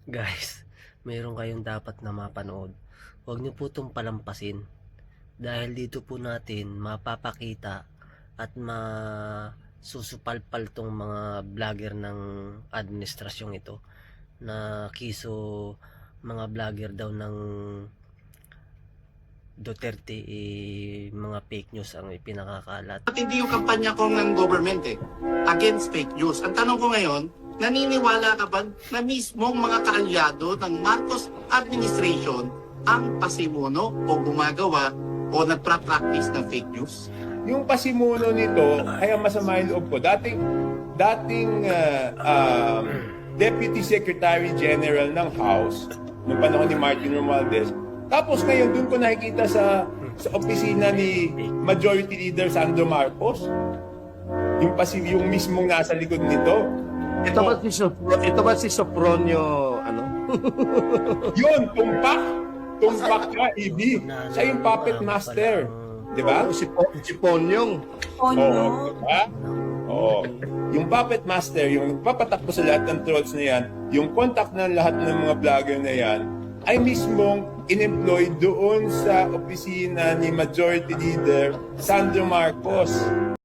Guys, mayroon kayong dapat na mapanood. Huwag niyo po itong palampasin. Dahil dito po natin mapapakita at masusupalpal tong mga vlogger ng administrasyong ito na kiso mga vlogger daw ng Duterte, mga fake news ang ipinakakalat. At hindi yung kampanya ko ng government against fake news. Ang tanong ko ngayon, naniniwala ka ba na mismong mga kaalyado ng Marcos administration ang pasimuno o gumagawa o nagpa-practice ng fake news? Yung pasimuno nito, kaya masama yung loob ko. Dating Deputy Secretary General ng House, noong panahon ni Martin Romualdez. Tapos ngayon, doon ko nakikita sa opisina ni Majority Leader Sandro Marcos. Yung mismong nasa likod nito. Ito ba si Sopronio, ano? Yun, tumpak ka, Ibi. Siya yung puppet master. Di ba? Si Ponyong. Oo, diba? Oo. Yung puppet master, yung nagpapatakbo sa lahat ng trolls na yan, yung contact ng lahat ng mga vlogger na yan, ay mismong in-employ doon sa opisina ni Majority Leader Sandro Marcos.